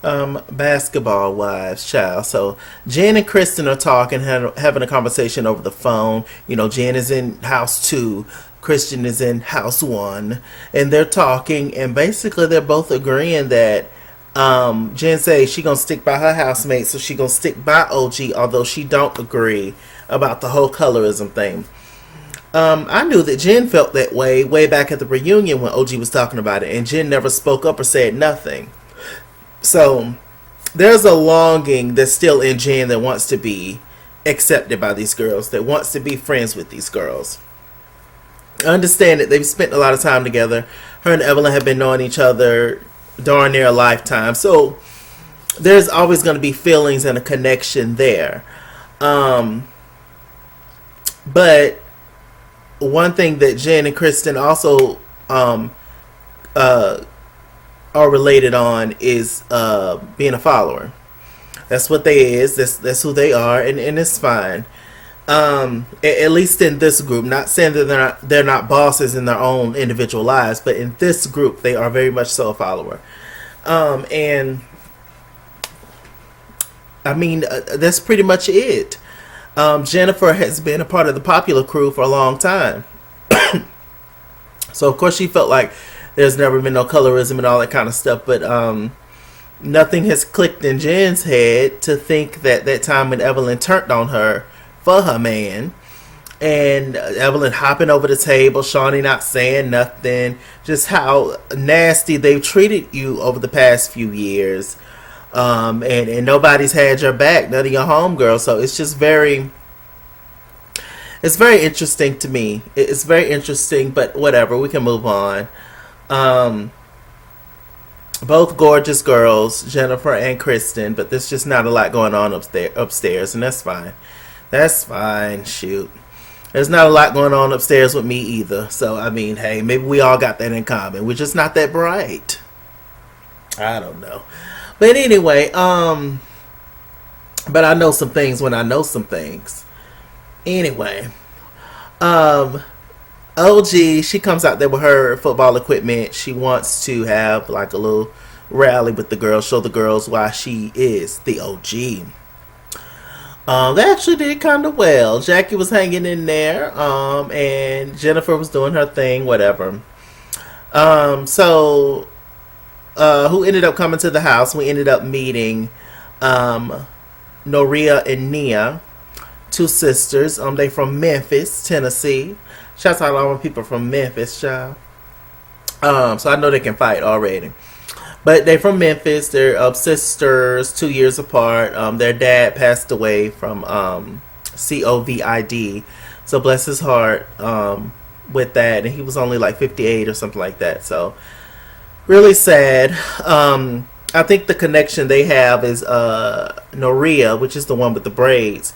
Basketball wives, child. So Jen and Kristen are talking, having a conversation over the phone. You know, Jen is in house two, Kristen is in house one, and they're talking, and basically they're both agreeing that Jen says she gonna stick by her housemate, so she gonna stick by OG, although she don't agree about the whole colorism thing. I knew that Jen felt that way back at the reunion when OG was talking about it, and Jen never spoke up or said nothing. So there's a longing that's still in Jen that wants to be accepted by these girls, that wants to be friends with these girls. I understand that they've spent a lot of time together. Her and Evelyn have been knowing each other darn near a lifetime. So there's always going to be feelings and a connection there. But one thing that Jen and Kristen also are related on is being a follower. That's what they is. That's who they are, and it's fine. At least in this group, not saying that they're not bosses in their own individual lives, but in this group, they are very much so a follower. And I mean, that's pretty much it. Jennifer has been a part of the popular crew for a long time. So, of course, she felt like there's never been no colorism and all that kind of stuff. But nothing has clicked in Jen's head to think that time when Evelyn turned on her for her man, and Evelyn hopping over the table, Shawnee not saying nothing, just how nasty they've treated you over the past few years. And nobody's had your back, none of your homegirls. So it's just it's very interesting to me. It's very interesting, but whatever, we can move on. Both gorgeous girls, Jennifer and Kristen, but there's just not a lot going on upstairs, and that's fine. That's fine, shoot. There's not a lot going on upstairs with me either. So, I mean, hey, maybe we all got that in common. We're just not that bright. I don't know. But anyway, but I know some things when I know some things. Anyway, OG, she comes out there with her football equipment. She wants to have like a little rally with the girls, show the girls why she is the OG. They actually did kind of well. Jackie was hanging in there, and Jennifer was doing her thing, whatever. So who ended up coming to the house? We ended up meeting Noria and Nia, two sisters. They from Memphis, Tennessee. Shout out to all my people from Memphis, child. So I know they can fight already. But they're from Memphis. They're sisters, 2 years apart. Their dad passed away from COVID. So bless his heart with that. And he was only like 58 or something like that. So really sad. I think the connection they have is Noria, which is the one with the braids.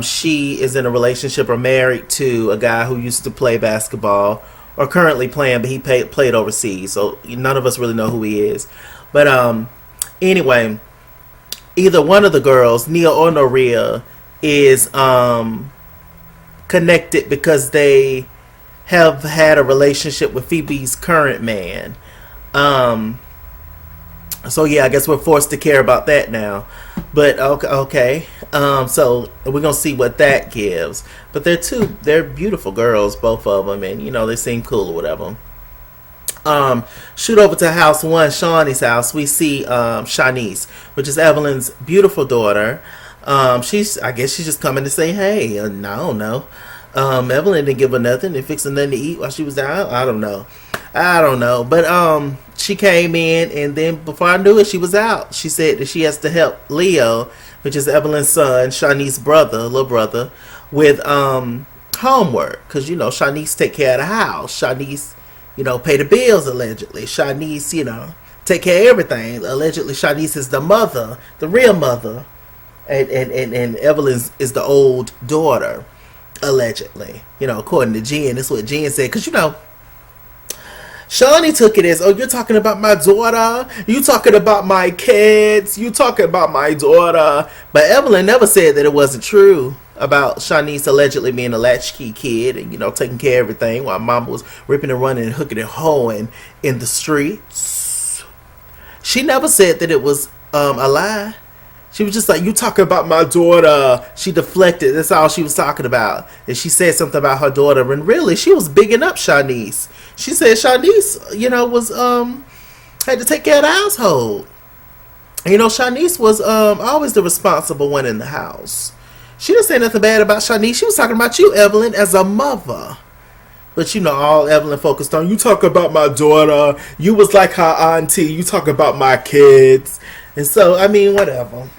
She is in a relationship or married to a guy who used to play basketball, or currently playing, but he played overseas. So none of us really know who he is. But anyway, either one of the girls, Nia or Noria, is connected because they have had a relationship with Phoebe's current man. So yeah, I guess we're forced to care about that now. But okay. So we're gonna see what that gives. But they're beautiful girls, both of them, and they seem cool or whatever. Shoot over to house one, Shawnee's house. We see Shanice, which is Evelyn's beautiful daughter. I guess she's just coming to say hey. I don't know. Evelyn didn't give her nothing. Didn't fix her nothing to eat while she was down. I don't know. But she came in, and then before I knew it, she was out. She said that she has to help Leo, which is Evelyn's son, Shanice's little brother, with homework. Because, Shanice take care of the house. Shanice, pay the bills, allegedly. Shanice, take care of everything. Allegedly, Shanice is the mother, the real mother. And Evelyn is the old daughter, allegedly. According to Jen, that's what Jen said. Because, Shawnee took it as, oh, you're talking about my daughter? You talking about my kids? You talking about my daughter? But Evelyn never said that it wasn't true about Shanice allegedly being a latchkey kid and, taking care of everything while Mama was ripping and running and hooking and hoeing in the streets. She never said that it was a lie. She was just like, you talking about my daughter. She deflected. That's all she was talking about. And she said something about her daughter. And really, she was bigging up Shanice. She said Shanice, was had to take care of the household. Shanice was always the responsible one in the house. She didn't say nothing bad about Shanice. She was talking about you, Evelyn, as a mother. But all Evelyn focused on, you talk about my daughter. You was like her auntie. You talk about my kids. And so, whatever.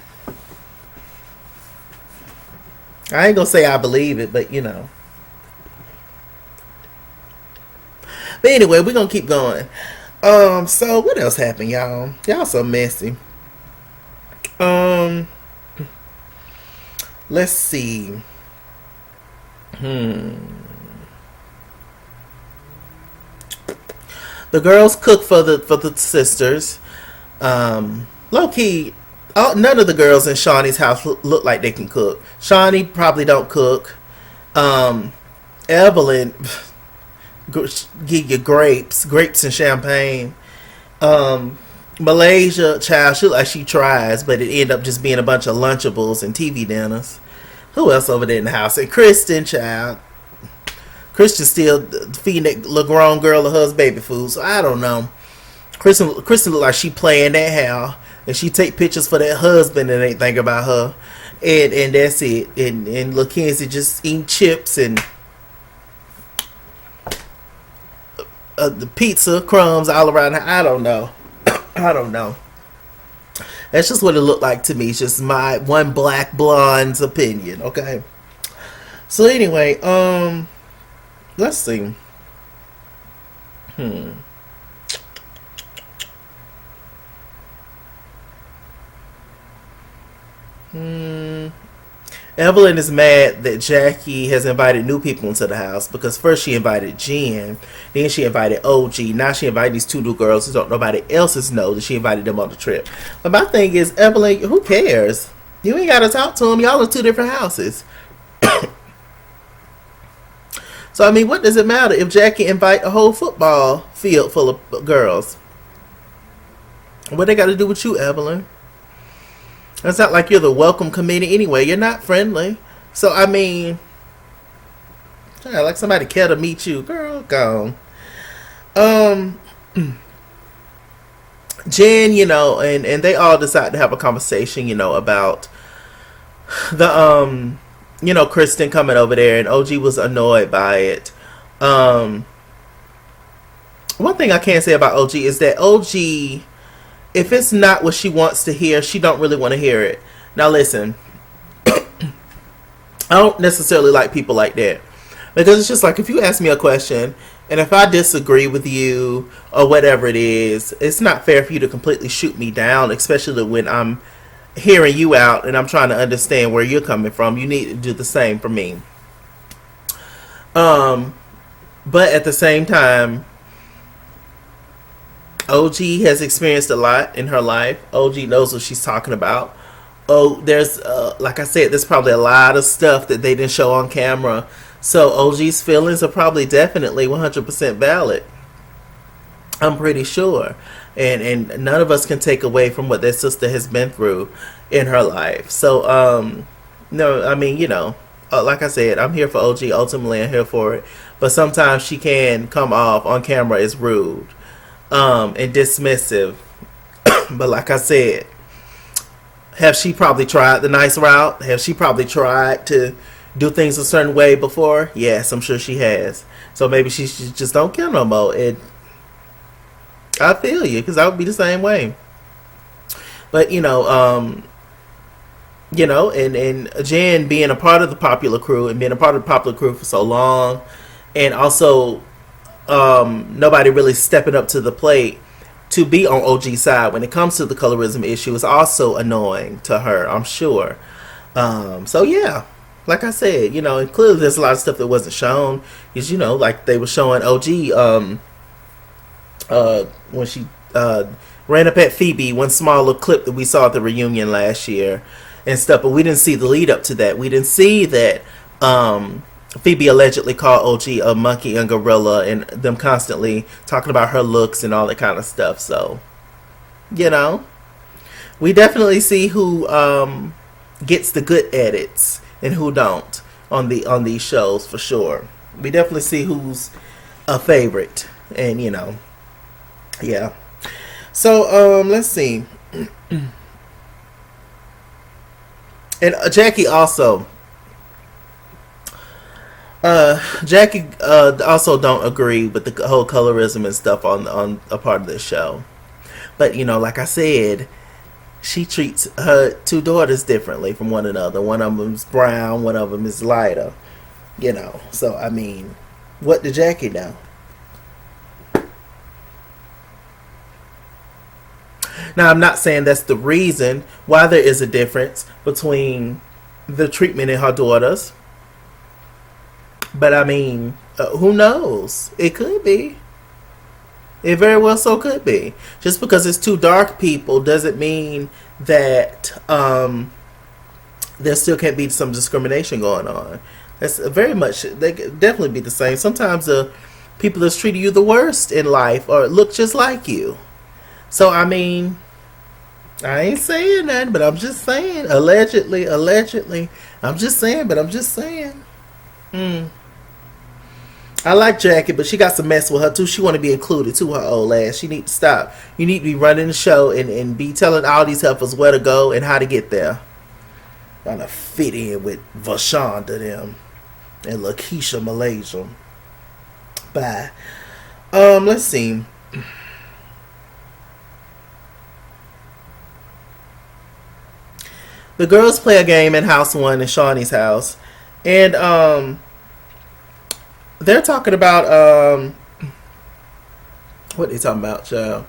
I ain't gonna say I believe it, but But anyway, we're gonna keep going. So what else happened, y'all? Y'all so messy. Um, let's see. The girls cook for the sisters. Low key, none of the girls in Shawnee's house look like they can cook. Shawnee probably don't cook. Evelyn give you grapes and champagne. Malaysia, child, she look like she tries, but it end up just being a bunch of Lunchables and TV dinners. Who else over there in the house? And Kristen, child. Kristen still feeding that little grown girl of hers baby food, so I don't know. Kristen look like she playing that hair, and she take pictures for that husband and ain't think about her, and that's it. And LaKenzie just eating chips and the pizza crumbs all around her. I don't know. I don't know. That's just what it looked like to me. It's just my one black blonde's opinion. Okay. So anyway, let's see. Evelyn is mad that Jackie has invited new people into the house because first she invited Jen, then she invited OG, now she invited these two new girls who don't nobody else's know that she invited them on the trip. But my thing is, Evelyn, who cares? You ain't got to talk to them. Y'all in two different houses. So what does it matter if Jackie invite a whole football field full of girls? What they got to do with you, Evelyn? It's not like you're the welcome committee anyway. You're not friendly. So, like somebody care to meet you. Girl, go. Jen, and they all decide to have a conversation, about the, Kristen coming over there, and OG was annoyed by it. One thing I can say about OG is that OG, if it's not what she wants to hear, she don't really want to hear it. Now listen, I don't necessarily like people like that. Because it's just like, if you ask me a question, and if I disagree with you, or whatever it is, it's not fair for you to completely shoot me down, especially when I'm hearing you out, and I'm trying to understand where you're coming from. You need to do the same for me. But at the same time, OG has experienced a lot in her life. OG knows what she's talking about. Oh, there's, like I said, there's probably a lot of stuff that they didn't show on camera. So OG's feelings are probably definitely 100% valid. I'm pretty sure. And none of us can take away from what their sister has been through in her life. So, no, like I said, I'm here for OG. Ultimately, I'm here for it. But sometimes she can come off on camera as rude. And dismissive. But like I said, have she probably tried the nice route? Have she probably tried to do things a certain way before? Yes, I'm sure she has. So maybe she just don't care no more. I feel you, because I would be the same way. But and Jen being a part of the Popular Crew and being a part of the Popular Crew for so long, and also nobody really stepping up to the plate to be on OG's side when it comes to the colorism issue is also annoying to her, I'm sure. So yeah, like I said, and clearly there's a lot of stuff that wasn't shown. Because like they were showing OG when she ran up at Phoebe, one small little clip that we saw at the reunion last year and stuff, but we didn't see the lead up to that. We didn't see that Phoebe allegedly called OG a monkey and gorilla, and them constantly talking about her looks and all that kind of stuff. So You know, we definitely see who gets the good edits and who don't on these shows for sure. We definitely see who's a favorite, and yeah. So let's see. And Jackie also, Jackie also don't agree with the whole colorism and stuff on a part of this show. But like I said, she treats her two daughters differently from one another. One of them is brown, one of them is lighter. So I mean, what did Jackie know? Now, I'm not saying that's the reason why there is a difference between the treatment in her daughters. But I mean, who knows? It could be. It very well so could be. Just because it's two dark people doesn't mean that there still can't be some discrimination going on. That's very much, they could definitely be the same. Sometimes the people that's treating you the worst in life or look just like you. So, I mean, I ain't saying that, but I'm just saying. Allegedly. I'm just saying, but I'm just saying. I like Jackie, but she got some mess with her, too. She want to be included, too, her old ass. She need to stop. You need to be running the show and be telling all these heifers where to go and how to get there. Trying to fit in with Vashonda them and Lakeisha Malaysia. Bye. Let's see. The girls play a game in House 1 in Shawnee's house. And they're talking about what are they talking about, child?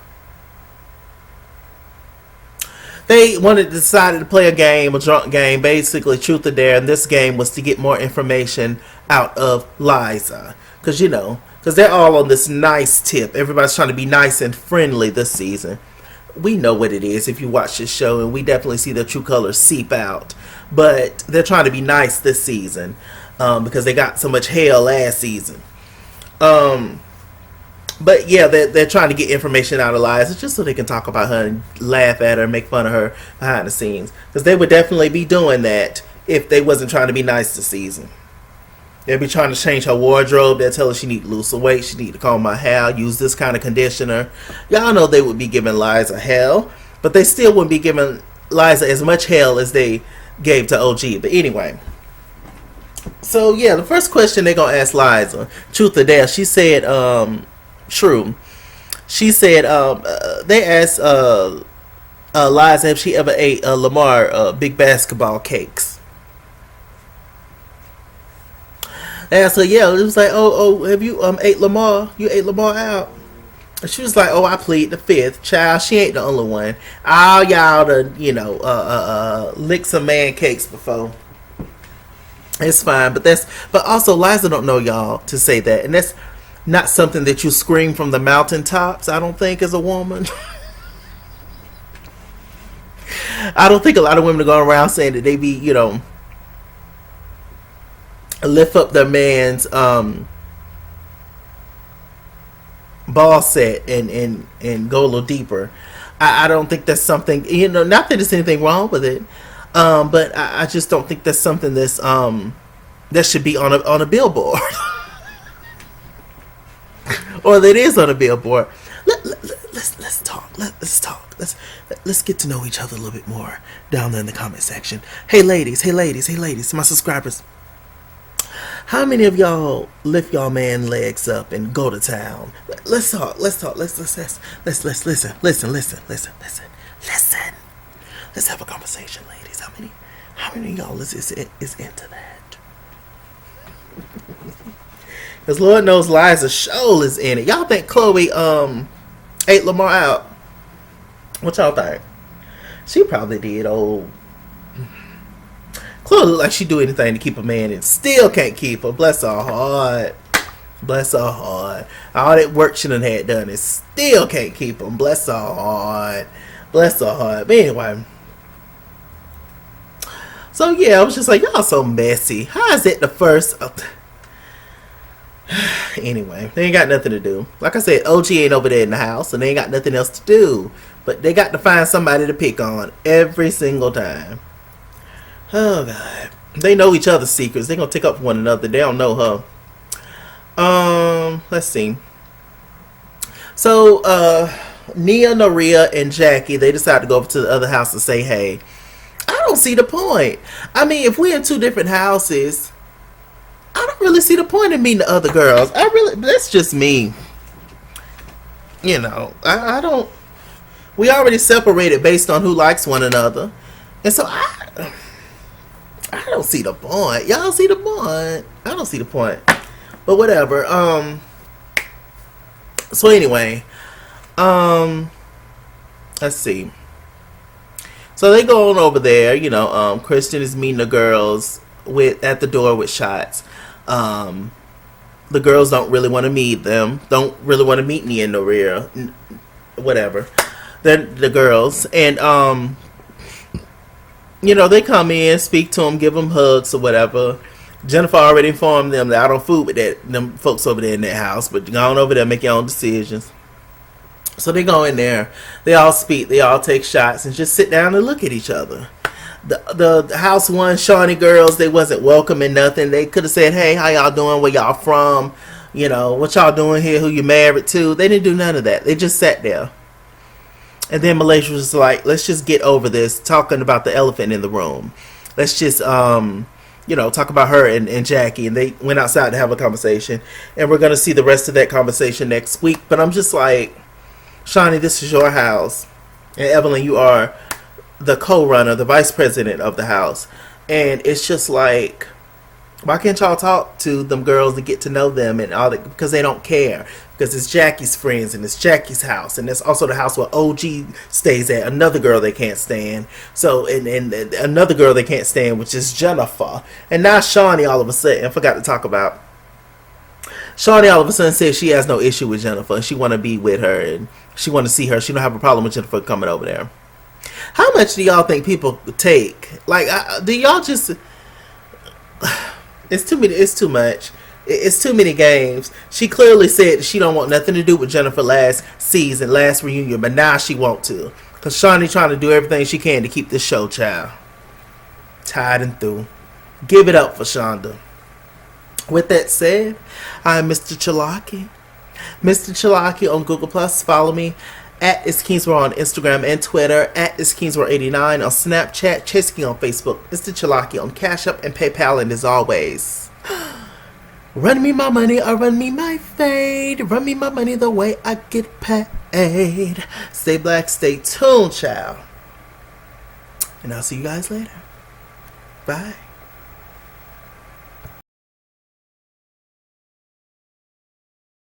They decided to play a drunk game, basically truth or dare, and this game was to get more information out of Liza. Because they're all on this nice tip. Everybody's trying to be nice and friendly this season. We know what it is if you watch this show, and we definitely see their true colors seep out. But they're trying to be nice this season because they got so much hell last season. But yeah, they're trying to get information out of Liza just so they can talk about her and laugh at her and make fun of her behind the scenes. Because they would definitely be doing that if they wasn't trying to be nice this season. They'll be trying to change her wardrobe. They'll tell her she need to lose some weight. She need to comb her hair. Use this kind of conditioner. Y'all know they would be giving Liza hell. But they still wouldn't be giving Liza as much hell as they gave to OG. But anyway. So yeah, the first question they're going to ask Liza. Truth or dare. She said, true. She said, they asked Liza if she ever ate Lamar big basketball cakes. And so yeah, it was like, oh, have you ate Lamar? You ate Lamar out? And she was like, oh, I plead the fifth, child. She ain't the only one. All y'all to lick some man cakes before. It's fine, but also Liza don't know y'all to say that, and that's not something that you scream from the mountaintops. I don't think as a woman. I don't think a lot of women are going around saying that they be lift up their man's ball set and go a little deeper. I don't think that's something, not that there's anything wrong with it, but I just don't think that's something that's that should be on a billboard. Or that is on a billboard. Let's talk. Let's talk. Let's get to know each other a little bit more down there in the comment section. Hey ladies, my subscribers. How many of y'all lift y'all man legs up and go to town? Let's talk. Let's listen. Let's have a conversation, ladies. How many of y'all is into that? Because Lord knows Liza Shoal is in it. Y'all think Chloe ate Lamar out? What y'all think? She probably did. Old Chloe look like she do anything to keep a man and still can't keep her. Bless her heart. All that work she done had done and still can't keep him. Bless her heart. But anyway. So yeah, I was just like, y'all so messy. How is it the first? Anyway, they ain't got nothing to do. Like I said, OG ain't over there in the house, and they ain't got nothing else to do. But they got to find somebody to pick on every single time. Oh God, they know each other's secrets. They gonna take up for one another. They don't know her. Let's see. So, Nia, Norea, and Jackie, they decide to go over to the other house and say, hey, I don't see the point. I mean, if we're in two different houses, I don't really see the point in meeting the other girls. That's just me. You know, I don't, we already separated based on who likes one another. And so I don't see the point. Y'all see the point? I don't see the point. But whatever. So anyway, let's see. So they go on over there, you know, Kristen is meeting the girls at the door with shots. The girls don't really want to meet them. Don't really want to meet Nia and Norea. Whatever. Then the girls. And, you know, they come in, speak to them, give them hugs or whatever. Jennifer already informed them that I don't fool with them folks over there in that house, but go on over there, make your own decisions. So they go in there, they all speak, they all take shots, and just sit down and look at each other. The house one Shawnee girls, they wasn't welcoming nothing. They could have said, hey, how y'all doing, where y'all from, you know, what y'all doing here, who you married to. They didn't do none of that. They just sat there. And then Malaysia was like, let's just get over this, talking about the elephant in the room. Let's just, you know, talk about her and Jackie. And they went outside to have a conversation. And we're going to see the rest of that conversation next week. But I'm just like, Shawnee, this is your house. And Evelyn, you are the co-runner, the vice president of the house. And it's just like, why can't y'all talk to them girls and get to know them and all that? Because they don't care. Because it's Jackie's friends and it's Jackie's house. And it's also the house where OG stays at, another girl they can't stand. So, and another girl they can't stand, which is Jennifer. And now Shawnee all of a sudden, I forgot to talk about. Shawnee all of a sudden says she has no issue with Jennifer. And she want to be with her and she want to see her. She don't have a problem with Jennifer coming over there. How much do y'all think people take? Like, do y'all just... It's too many. It's too much. It's too many games. She clearly said she don't want nothing to do with Jennifer last season, last reunion, but now she want to. Because Shawnee trying to do everything she can to keep this show, child. Tired and through. Give it up for Shonda. With that said, I'm Mr. Chalaki. Mr. Chalaki on Google+. Follow me at It's Kingsborough on Instagram and Twitter, at It's Kingsborough89 on Snapchat, Chasing on Facebook, Mr. Chalaki on Cash App and PayPal, and as always, run me my money or run me my fade. Run me my money the way I get paid. Stay black, stay tuned, child. And I'll see you guys later. Bye.